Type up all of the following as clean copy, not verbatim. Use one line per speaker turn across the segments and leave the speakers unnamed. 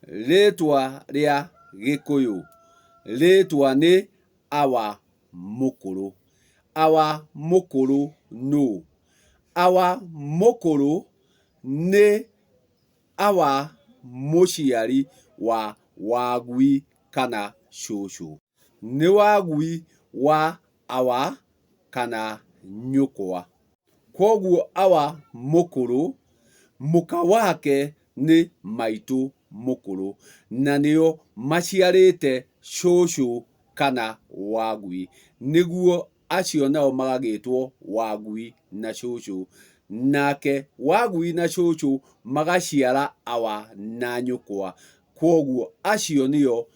Rĩtwa rĩa Gĩkũyũ. Rĩtwa nĩ Awa Mũkũrũ. Awa Mũkũrũ nũ? Awa Mũkũrũ nĩ Awa mũciari wa Wagui kana cũcũ. Nĩ Wagui wa Awa kana nyũkwa. Koguo Awa Mũkũrũ, mũka wake nĩ Maitũ Mũkũrũ, na nĩo maciarĩte cũcũ kana Wagui. Nĩguo acio nao magagĩtwo Wagui na cũcũ. Nake Wagui na cũcũ magaciara Awa na nyũkwa. Koguo acio nĩo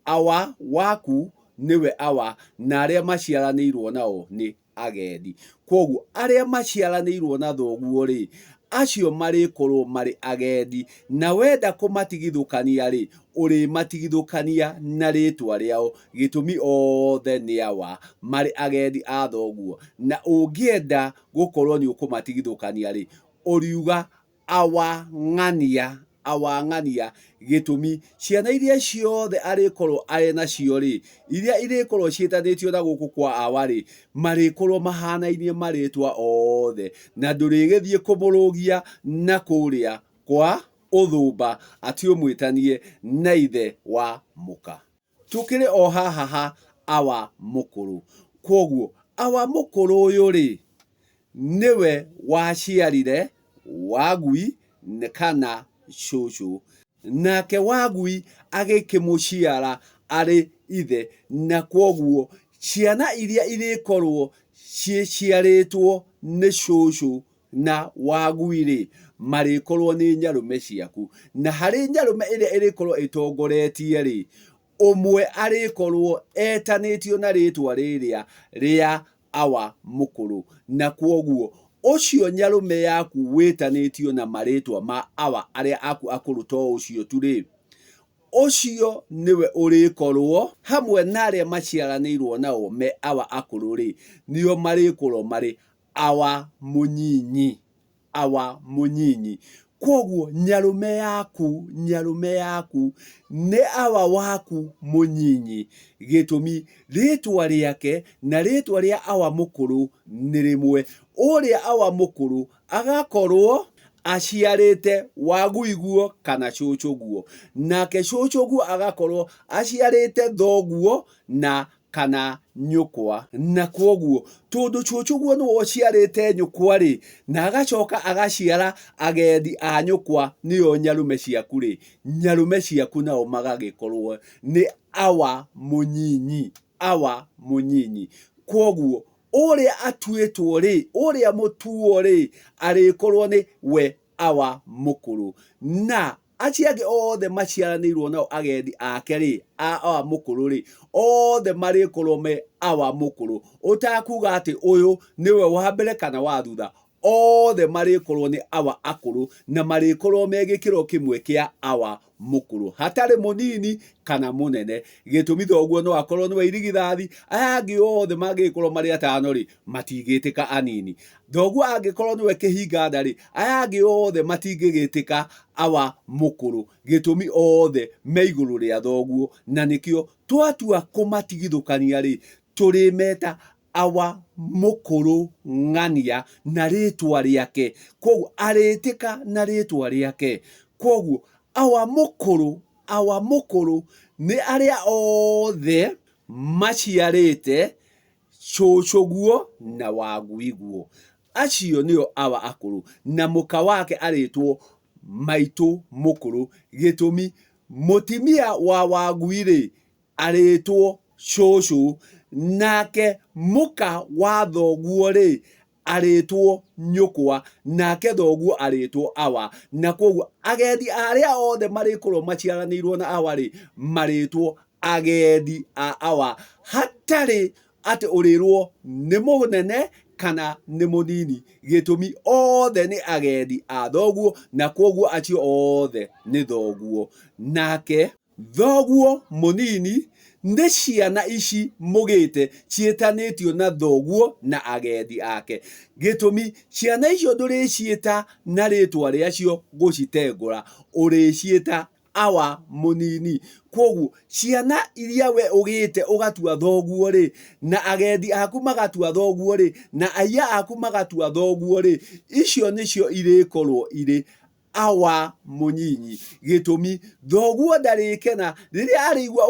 Awa waku nĩwe Awa, na arĩa maciaranĩirwo nao nĩ agendi. Koguo arĩa maciaranĩirwo na thoguo-rĩ, acio marĩkorwo marĩ agendi, na wenda kũmatigithũkania-rĩ, ũrĩmatigithũkania na rĩtwa rĩao, gĩtũmi othe nĩ Awa, marĩ agendi a thoguo. Na ũngĩenda gũkorwo nĩ ũkũmatigithũkania-rĩ, ũriuga Awa ng'ania, Awa ng'ania, gĩtũmi ciana iria ciothe arĩkorwo arĩ nacio-rĩ, iria irĩkorwo ciĩtanĩtio na gũkũ kwa Awa-rĩ, marĩkorwo mahanainie marĩtwa othe, na ndũrĩgĩthiĩ kũmũrũgia na kũrĩa kwa ũthũmba atĩ ũmwĩtanie na ithe wa mũka. Tũkĩrĩ o haha ha Awa Mũkũrũ. Koguo Awa Mũkũrũ ũyũ-rĩ, nĩwe waciarire Wagui kana cũcũ. Nake Wagui agĩkĩmũciara arĩ ithe, na koguo ciana iria irĩkorwo ciĩciarĩtwo nĩ cũcũ na Wagui-rĩ, marĩkorwo nĩ nyarũme ciaku. Na harĩ nyarũme ĩrĩa ĩrĩkorwo ĩtongoretie-rĩ, ũmwe arĩkorwo etanĩtio na rĩtwa rĩrĩa rĩa Awa Mũkũrũ. Na koguo ũcio nyarũme yaku wĩtanĩtio na marĩtwa ma Awa arĩa aku akũrũ to ũcio tu-rĩ, ũcio nĩwe ũrĩkorwo hamwe na arĩa maciaranĩirwo nao me Awa akũrũ-rĩ, nĩo marĩkorwo marĩ Awa mũnyinyi. Awa mũnyinyi. Koguo nyarũme yaku nĩ Awa waku mũnyinyi, gĩtũmi rĩtwa rĩake na rĩtwa rĩa Awa Mũkũrũ nĩ rĩmwe. Ũrĩa Awa Mũkũrũ agakorwo aciarĩte Wagui guo kana cũcũ guo, nake cũcũ guo agakorwo aciarĩte thoguo na kana nyũkwa. Na koguo tondũ cũcũ guo nĩwe ũciarĩte nyũkwa-rĩ, na agacoka agaciara agendi a nyũkwa, nĩo nyarũme ciaku-rĩ, nyarũme ciaku nao magagĩkorwo nĩ Awa mũnyinyi. Awa mũnyinyi. Koguo ũrĩa atuĩtwo-rĩ, ũrĩa mũtuo-rĩ, arĩkorwo nĩ we Awa Mũkũrũ. Na acio angĩ othe maciaranĩirwo nao agendi ake-rĩ, a Awa Mũkũrũ-rĩ, othe marĩkorwo me Awa Mũkũrũ. Ũtakuga atĩ ũyũ nĩwe wa mbere kana wa thutha, othe marĩkorwo nĩ Awa akũrũ, na marĩkorwo me gĩkĩro kĩmwe kĩa Awa Mũkũrũ, hatarĩ mũnini kana mũnene. Gĩtũmi thoguo no akorwo nĩwe irigithathi, aya angĩ othe mangĩgĩkorwo marĩ atano-rĩ, matingĩtĩka anini. Thoguo angĩkorwo nĩwe kĩhinga nda-rĩ, aya angĩ othe matingĩgĩtĩka Awa Mũkũrũ, gĩtũmi othe me igũrũ rĩa thoguo. Na nĩkĩo twatua kũmatigithũkania-rĩ, tũrĩmeta Awa Mũkũrũ ng'ania na rĩtwa rĩake. Koguo arĩtĩka na rĩtwa rĩake. Koguo Awa Mũkũrũ nĩ arĩa othe maciarĩte cũcũ guo na Wagui guo. Acio nĩo Awa akũrũ, na mũka wake arĩtwo Maitũ Mũkũrũ, gĩtũmi mũtimia wa Wagui-rĩ arĩtwo cũcũ, nake mũka wa thoguo-rĩ arĩtwo nyũkwa, nake thoguo arĩtwo Awa. Na koguo agendi arĩa othe marĩkorwo maciaranĩirwo na Awa-rĩ, marĩtwo agendi a Awa, hatarĩ atĩ ũrĩrwo nĩ mũnene kana nĩ mũnini, gĩtũmi othe nĩ agendi a thoguo, na koguo acio othe nĩ thoguo. Nake thoguo mũnini nĩ ciana ici mũgĩte ciĩtanĩtio na thoguo na agendi ake, gĩtũmi ciana icio ndũrĩciĩta na rĩtwa rĩacio gũcitengũra, ũrĩciĩta awa munini. Koguo ciana iria we ugite ugatua thoguo ri, na agendi aku magatua thoguo ri, na aya aku magatua thoguo ri, icio nicio irikorwo iri awa munyinyi. Gitumi thoguo ndarikena riria arigua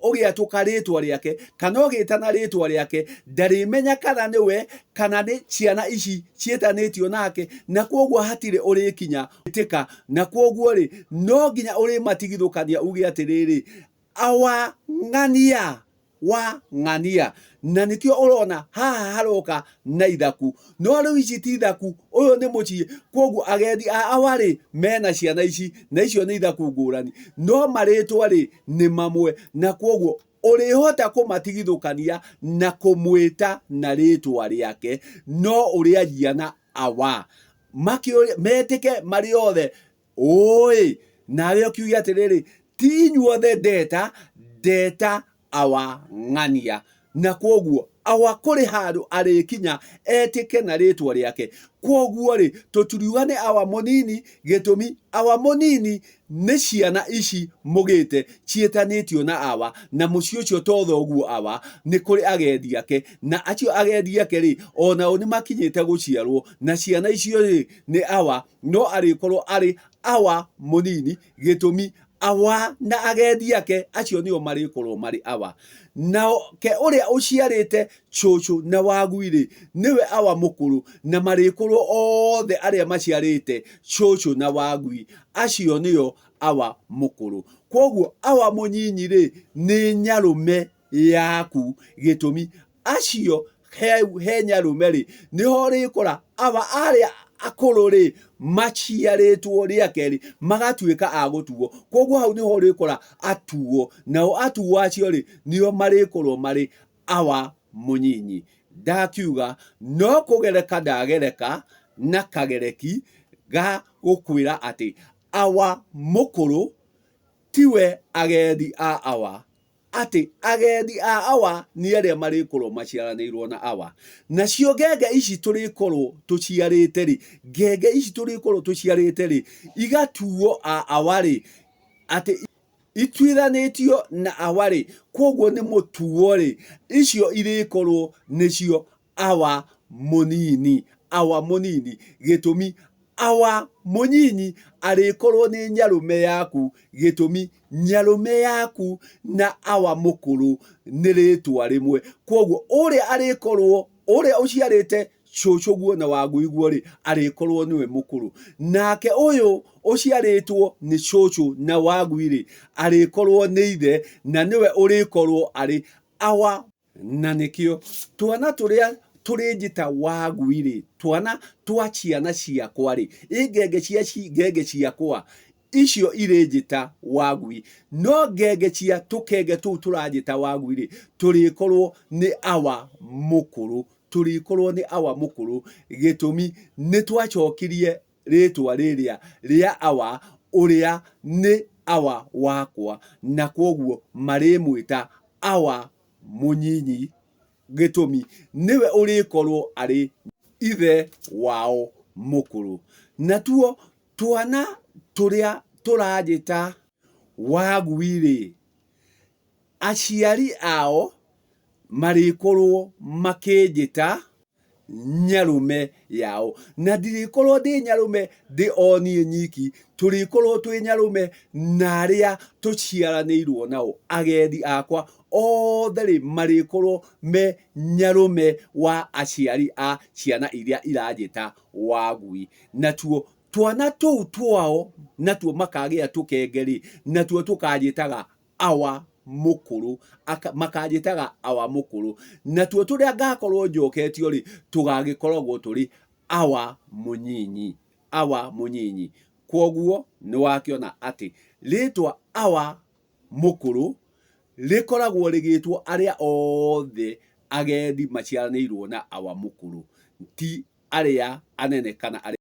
ugiatuka ritwa riake kana ugitana ritwa riake, ndarimenya kana niwe kana ni ciana ici cietanitio nake, na koguo hatire urikinya itika, na koguo ri no nginya uri matigithukania uge atiriri awa ng'ania wa ng'ania. Na nikio urona haha haroka na ithaku, no riu ici ti ithaku, uyu ni mucii. Koguo agendi a awari mena ciana ici, na icio ni ithaku ngurani, no maritwa ri ni mamwe, na koguo urihota kumatigithukania na kumwita na ritwa riake, no uriagia na awa metike mari othe oi. Nawe ukiuga atiriri ti inyuothe ndeta awa ng'ania, na koguo awa kuri handu arikinya etike na ritwa riake. Koguo ri tuturiuga ni awa munini, gitumi awa munini ni ciana ici mugite cietanitio na awa, na muci ucio to thoguo awa ni kuri agendi ake, na acio agendi ake ri onao ni makinyite guciarwo, na ciana icio ri ni awa, no arikorwo ari awa munini, gitumi awa na agendi ake acio nio marikorwo mari awa. Na ke uria uciarite chuchu na wagwire niwe awa mukuru, na marikorwo othe aria maciarite chuchu na wagwi acio nio awa mukuru. Koguo awa munyinyi ri ni nyarume yaku, gitumi acio he nyarume ri niho rikora awa aria akuru ri maciaritwo riake ri magatuika agutuo. Koguo hau niho rikora atuo, nao atuo acio ri nio marikorwo mari awa munyinyi. Ndakiuga no kugereka ndagereka na kagereki ga gukwira ati awa mukuru tiwe agendi a awa, ati agendi a awa ni aria marikorwo maciaranirwo na awa. Nacio ngenge ici turikorwo tuciarite ri, ngenge ici turikorwo tuciarite ri igatuo a awari ati itwithanitio na awari. Koguo ni mutuo ri icio irikorwo nicio awa munini, awa munini, gitumi awa munyinyi arikorwo ni nyarume yaku, gitumi nyarume yaku na awa mukuru ni ritwa rimwe. Koguo uria arikorwo uria uciarite chuchuguo na wagwiguo ri arikorwo niwe mukuru, nake uyu uciaritwo ni chuchu na wagwiri arikorwo ni ithe, na niwe urikorwo ari awa. Na nikio twana turia turinjita wagwiri, twana twa ciana ciakwa ri ngenge ciakwa icio irinjita wagwi, no ngenge cia tukenge tu turanjita wagwi ri turikorwo ni awa mukuru, turikorwo ni awa mukuru, gitumi ni twacokirie ritwa riria ria awa uria ni awa wakwa, na koguo marimwita awa munyinyi, gitumi niwe urikorwo ari ithe wao mukuru. Natuo twana turia turajita wagwiri aciari ao marikorwo makinjita nyarume yao, na ndirikorwo ndi nyarume ndi oni nyiki, turikorwo twi nyarume na aria tuciaranirwo nao. Agendi akwa othe ri marikorwo me nyarume wa aciari a ciana iria irajita wagwi. Natuo twana tuu twao natuo makagia tukengeri, natuo tukajitaga awa mukuru, makajitaga awa mukuru. Natuo turia ngakorwo njoketio ri tugagikoragwo turi awa munyinyi, awa munyinyi. Koguo ni wakiona ati ritwa awa mukuru rikoragwo rigitwo aria othe agendi maciaranirwo na awa mukuru, ti aria anene kana aria